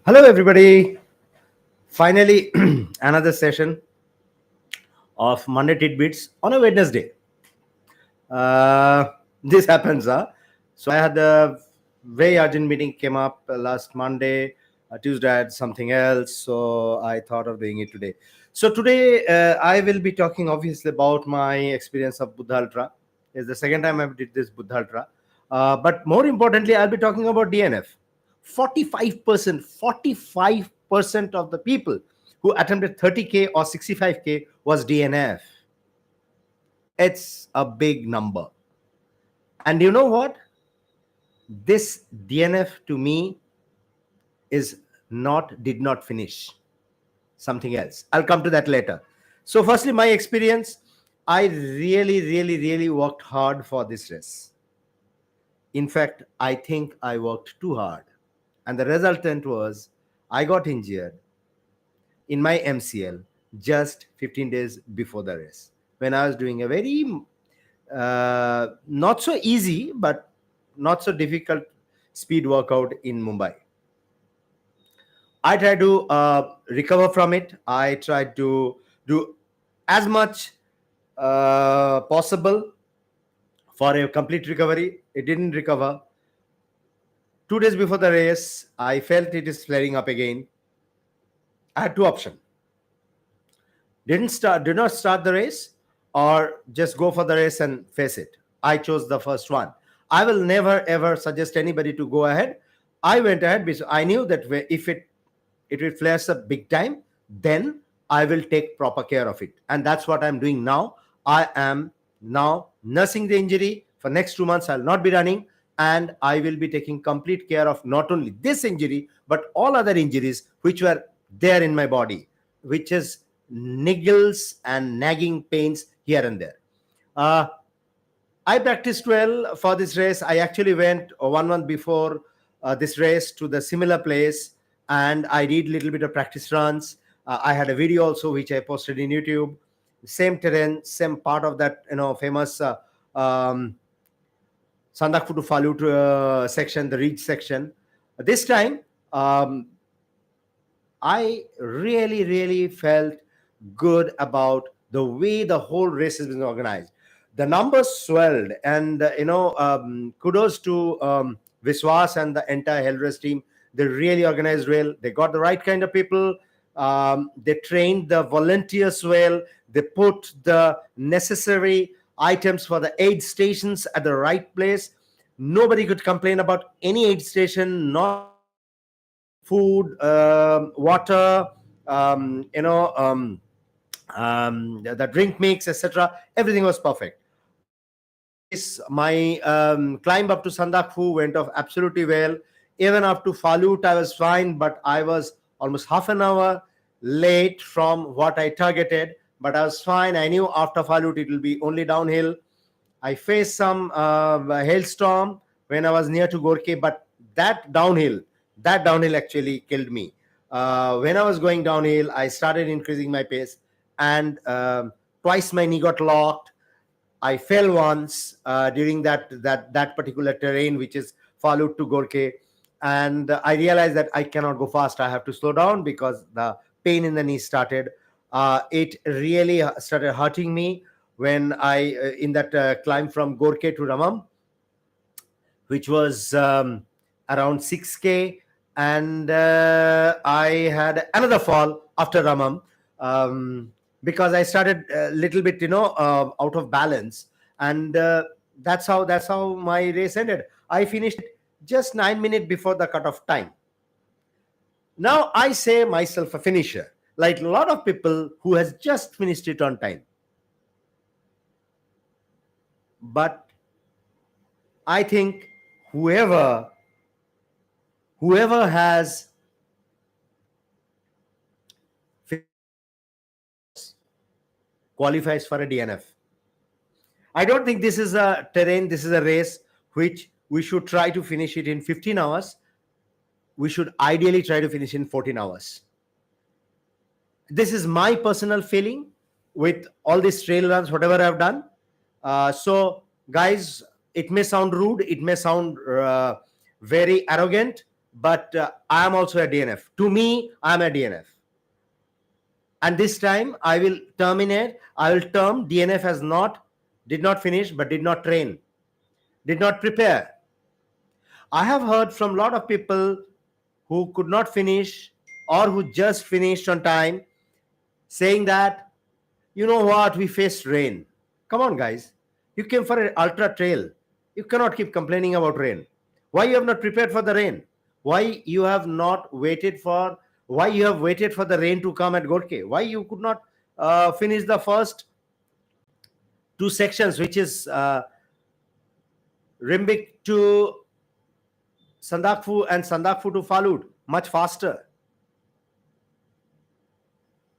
Hello, everybody. Finally, another session of Monday Tidbits on a Wednesday. This happens, huh? So I had a very urgent meeting came up last Monday. Tuesday I had something else, so I thought of doing it today. So today I will be talking obviously about my experience of Buddha Ultra. It's the second time I did this Buddha Ultra. But more importantly, I'll be talking about DNF. 45% of the people who attempted 30K or 65K was DNF. It's a big number. And you know what? This DNF to me is did not finish. Something else. I'll come to that later. So, firstly, my experience, I really worked hard for this race. In fact, I think I worked too hard. And the resultant was I got injured in my MCL just 15 days before the race when I was doing a very not so easy but not so difficult speed workout in Mumbai. I tried to recover from it. I tried to do as much possible for a complete recovery. It didn't recover. 2 days before the race, I felt it is flaring up again. I had two options. Did not start the race or just go for the race and face it. I chose the first one. I will never ever suggest anybody to go ahead. I went ahead because I knew that if it will flares up big time, then I will take proper care of it. And that's what I'm doing now. I am now nursing the injury. For next 2 months, I'll not be running. And I will be taking complete care of not only this injury, but all other injuries which were there in my body, which is niggles and nagging pains here and there. I practiced well for this race. I actually went 1 month before this race to the similar place, and I did a little bit of practice runs. I had a video also which I posted in YouTube. Same terrain, same part of that famous Sandakphu to Falut section, the ridge section. This time, I really felt good about the way the whole race has been organized. The numbers swelled, and kudos to Viswas and the entire Hell Race team. They really organized well. They got the right kind of people. They trained the volunteers well. They put the necessary items for the aid stations at the right place. Nobody could complain about any aid station, not food, water, the drink mix, etc. Everything was perfect. My climb up to Sandakphu went off absolutely well. Even up to Falut, I was fine, but I was almost half an hour late from what I targeted. But I was fine. I knew after Falut it will be only downhill. I faced some hailstorm when I was near to Gorke, but that downhill actually killed me. When I was going downhill, I started increasing my pace, and twice my knee got locked. I fell once during that particular terrain, which is Falut to Gorke, and I realized that I cannot go fast. I have to slow down because the pain in the knee started. It really started hurting me when I in that climb from Gorke to Ramam, which was around 6K, and I had another fall after Ramam because I started a little bit, out of balance, and that's how my race ended. I finished just 9 minutes before the cutoff time. Now I say myself a finisher, like a lot of people who has just finished it on time. But I think whoever has qualifies for a DNF. I don't think this is a terrain, this is a race which we should try to finish it in 15 hours. We should ideally try to finish in 14 hours. This is my personal feeling with all these trail runs, whatever I've done. So, guys, it may sound rude, it may sound very arrogant, but I am also a DNF. To me, I am a DNF. And this time I will terminate, I will term DNF as did not finish, but did not train, did not prepare. I have heard from a lot of people who could not finish or who just finished on time saying that, you know what, we faced rain. Come on, guys. You came for an ultra trail. You cannot keep complaining about rain. Why you have not prepared for the rain? Why you have waited for the rain to come at Godke? Why you could not finish the first two sections, which is Rimbik to Sandakphu and Sandakphu to Falud, much faster?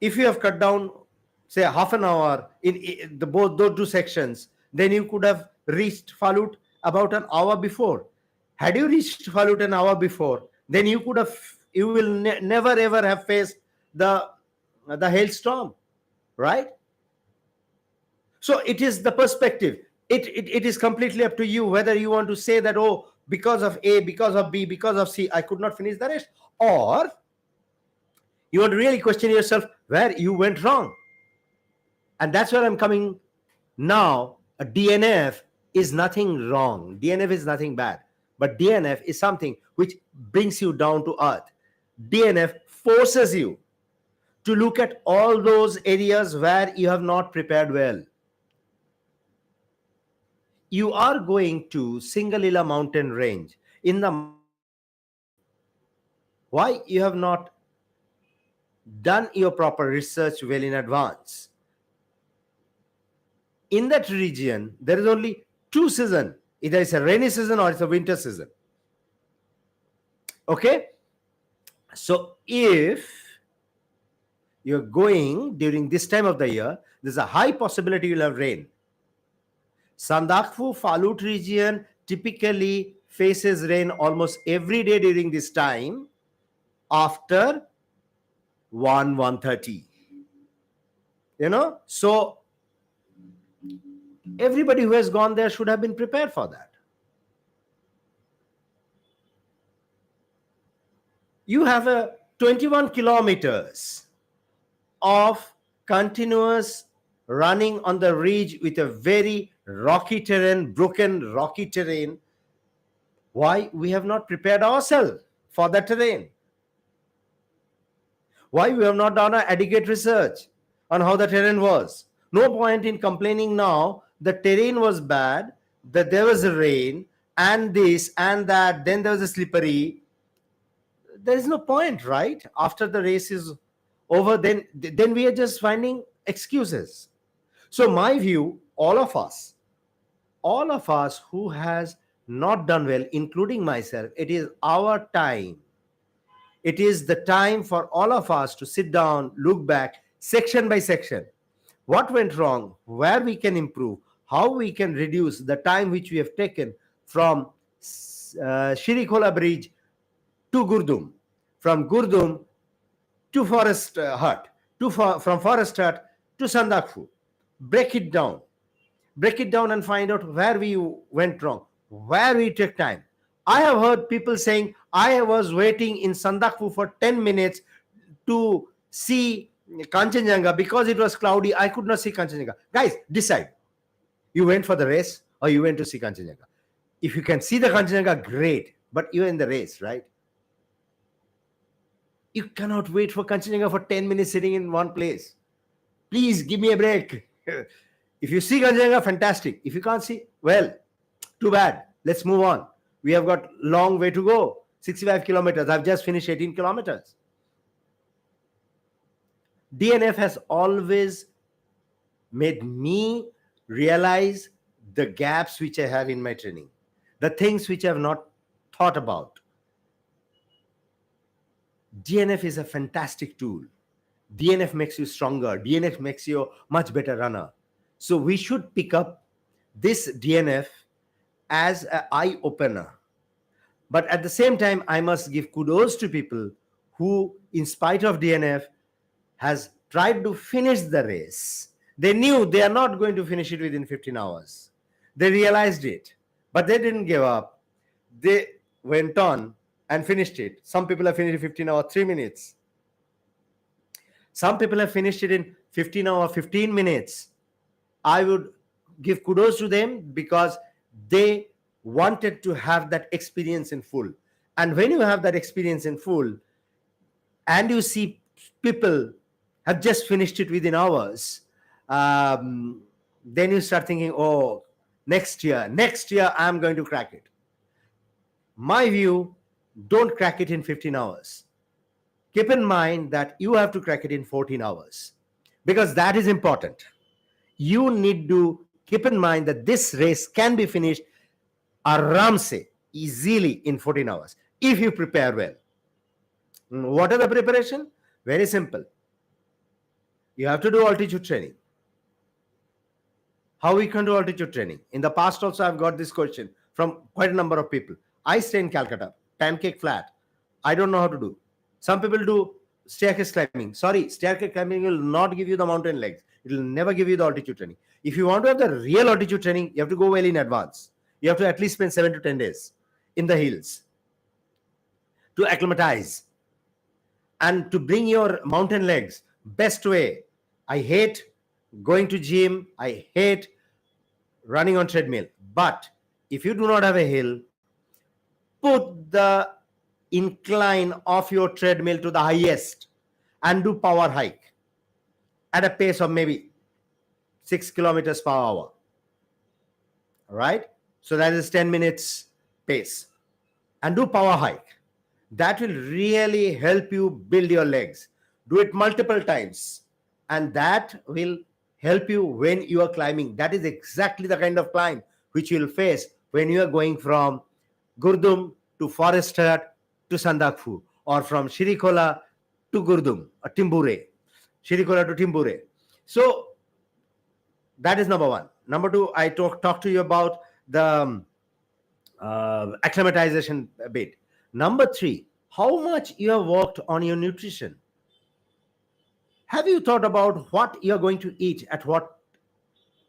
If you have cut down, say, half an hour in the both those two sections, then you could have reached Falut about an hour before. Had you reached Falut an hour before, then you will never ever have faced the hailstorm, right? So it is the perspective. It is completely up to you whether you want to say that, oh, because of A, because of B, because of C, I could not finish the rest, or you want to really question yourself where you went wrong. And that's where I'm coming now. A DNF is nothing wrong. DNF is nothing bad. But DNF is something which brings you down to earth. DNF forces you to look at all those areas where you have not prepared well. You are going to Singalila mountain range. Why you have not done your proper research well in advance? In that region, there is only two seasons. Either it's a rainy season or it's a winter season. Okay? So if you're going during this time of the year, there's a high possibility you'll have rain. Sandakphu Falut region typically faces rain almost every day during this time after 1:30. So everybody who has gone there should have been prepared for that. You have a 21 kilometers of continuous running on the ridge with a very rocky terrain, broken rocky terrain. Why we have not prepared ourselves for that terrain? Why we have not done an adequate research on how the terrain was? No point in complaining now. The terrain was bad, that there was a rain, and this and that, then there was a slippery. There is no point, right? After the race is over, then we are just finding excuses. So my view, all of us who has not done well, including myself, it is our time. It is the time for all of us to sit down, look back, section by section. What went wrong, where we can improve, how we can reduce the time which we have taken from Shirikola Bridge to Gurdum, from Gurdum to Forest Hut, from Forest Hut to Sandakphu. Break it down and find out where we went wrong, where we took time. I have heard people saying, I was waiting in Sandakphu for 10 minutes to see Kanchenjunga because it was cloudy. I could not see Kanchenjunga. Guys, decide. You went for the race or you went to see Kanchenjunga? If you can see the Kanchenjunga, great. But you're in the race, right? You cannot wait for Kanchenjunga for 10 minutes sitting in one place. Please give me a break. If you see Kanchenjunga, fantastic. If you can't see, well, too bad. Let's move on. We have got long way to go. 65 kilometers. I've just finished 18 kilometers. DNF has always made me realize the gaps which I have in my training, the things which I have not thought about. DNF is a fantastic tool. DNF makes you stronger. DNF makes you a much better runner. So we should pick up this DNF as an eye-opener. But at the same time, I must give kudos to people who, in spite of DNF, has tried to finish the race. They knew they are not going to finish it within 15 hours. They realized it, but they didn't give up. They went on and finished it. Some people have finished 15 hours 3 minutes. Some people have finished it in 15 hours 15 minutes. I would give kudos to them because they wanted to have that experience in full. And when you have that experience in full and you see people have just finished it within hours, then you start thinking, oh, next year I'm going to crack it. My view, don't crack it in 15 hours. Keep in mind that you have to crack it in 14 hours because that is important. You need to keep in mind that this race can be finished aramse, easily in 14 hours if you prepare well. What are the preparation? Very simple. You have to do altitude training. How we can do altitude training? In the past also I've got this question from quite a number of people. I stay in Calcutta, pancake flat. I don't know how to do. Some people do staircase climbing. Sorry, staircase climbing will not give you the mountain legs. It will never give you the altitude training. If you want to have the real altitude training, you have to go well in advance. You have to at least spend 7 to 10 days in the hills to acclimatize and to bring your mountain legs. Best way. I hate going to gym. I hate running on treadmill. But if you do not have a hill, put the incline of your treadmill to the highest and do power hike at a pace of maybe 6 kilometers per hour. All right. So that is 10 minutes pace and do power hike. That will really help you build your legs. Do it multiple times and that will help you when you are climbing. That is exactly the kind of climb which you will face when you are going from Gurdum to Forest Hut to Sandakphu or from Shirikola to Gurdum or Timbure. Shirikola to Timbure. So that is number one. Number two, I talk to you about the acclimatization bit. Number three, how much you have worked on your nutrition. Have you thought about what you're going to eat at what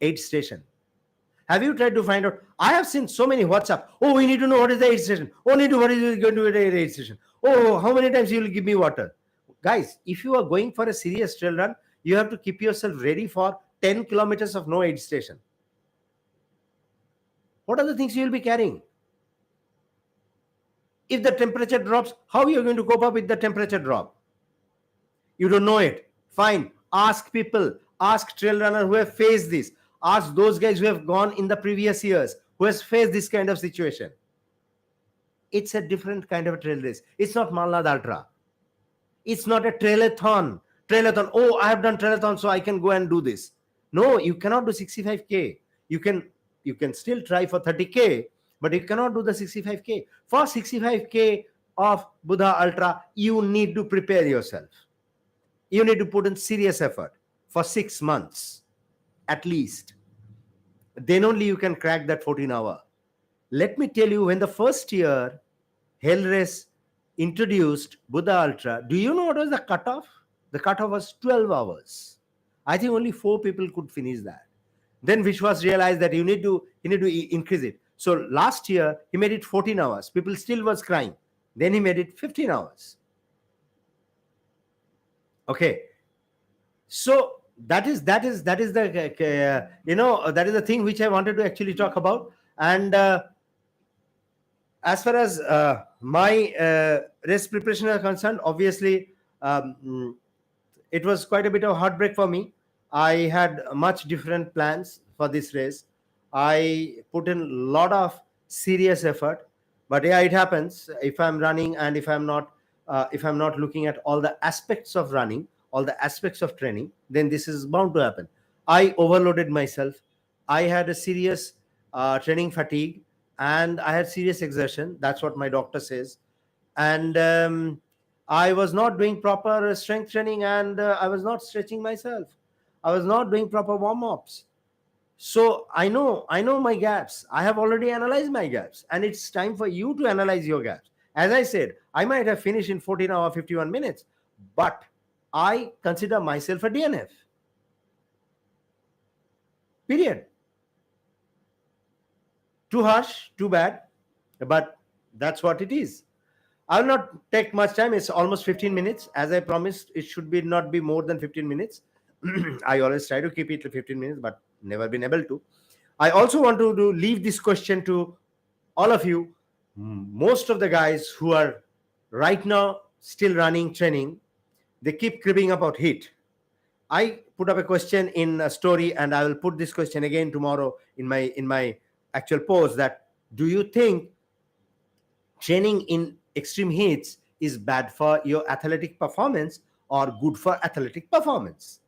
aid station? Have you tried to find out? I have seen so many WhatsApp. Oh, we need to know what is the aid station. Oh, need to what is going to be the aid station. Oh, how many times you will give me water? Guys, if you are going for a serious trail run, you have to keep yourself ready for 10 kilometers of no aid station. What are the things you will be carrying? If the temperature drops, how are you going to cope up with the temperature drop? You don't know it. Fine. Ask people. Ask trail runners who have faced this. Ask those guys who have gone in the previous years, who has faced this kind of situation. It's a different kind of a trail race. It's not Malnad Ultra. It's not a trailathon. Trailathon. Oh, I have done trailathon, so I can go and do this. No, you cannot do 65K. You can still try for 30K, but you cannot do the 65K. For 65K of Buddha Ultra, you need to prepare yourself. You need to put in serious effort for 6 months at least. Then only you can crack that 14 hour. Let me tell you, when the first year Hell Race introduced Buddha Ultra, do you know what was the cutoff? The cutoff was 12 hours. I think only 4 people could finish that. Then Vishwas realized that you need to increase it. So last year he made it 14 hours. People still was crying. Then he made it 15 hours. Okay. So that is the that is the thing which I wanted to actually talk about. And as far as my race preparation are concerned, obviously it was quite a bit of heartbreak for me. I had much different plans for this race. I put in a lot of serious effort, but yeah, it happens. If I'm running and if I'm not looking at all the aspects of running, all the aspects of training, then this is bound to happen. I overloaded myself. I had a serious training fatigue and I had serious exertion. That's what my doctor says. And I was not doing proper strength training and I was not stretching myself. I was not doing proper warm-ups. So I know my gaps. I have already analyzed my gaps and it's time for you to analyze your gaps. As I said, I might have finished in 14 hours, 51 minutes, but I consider myself a DNF. Period. Too harsh, too bad, but that's what it is. I'll not take much time. It's almost 15 minutes. As I promised, it should be not be more than 15 minutes. I always try to keep it to 15 minutes, but never been able to. I also want to leave this question to all of you. Most of the guys who are right now still running training, they keep cribbing about heat. I put up a question in a story, and I will put this question again tomorrow in my actual post. That, do you think training in extreme heats is bad for your athletic performance or good for athletic performance?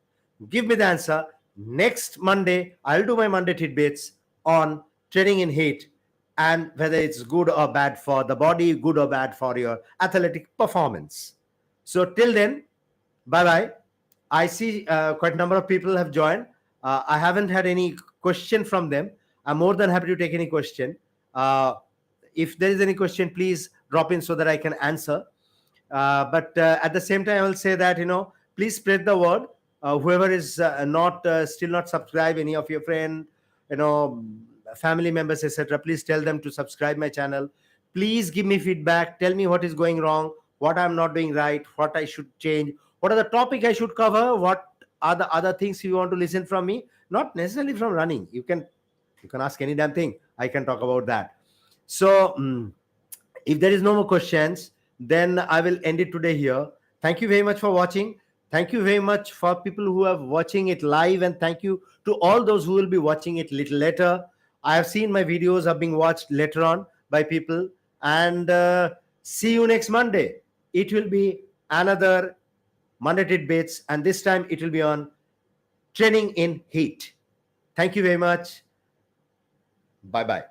Give me the answer. Next Monday, I'll do my Monday tidbits on training in heat and whether it's good or bad for the body, good or bad for your athletic performance. So till then, bye bye. I see quite a number of people have joined. I haven't had any question from them. I'm more than happy to take any question. Uh, if there is any question, please drop in so that I can answer. But at the same time, I will say that, please spread the word. Whoever is not still not subscribed, any of your friend, you know, family members, etc., please tell them to subscribe my channel. Please give me feedback. Tell me what is going wrong, what I'm not doing right, what I should change, what are the topic I should cover, what are the other things you want to listen from me. Not necessarily from running. You can ask any damn thing. I can talk about that. So if there is no more questions, then I will end it today here. Thank you very much for watching. Thank you very much for people who are watching it live, and thank you to all those who will be watching it little later. I have seen my videos are being watched later on by people, and see you next Monday. It will be another Monday Tidbits, and this time it will be on training in heat. Thank you very much. Bye bye.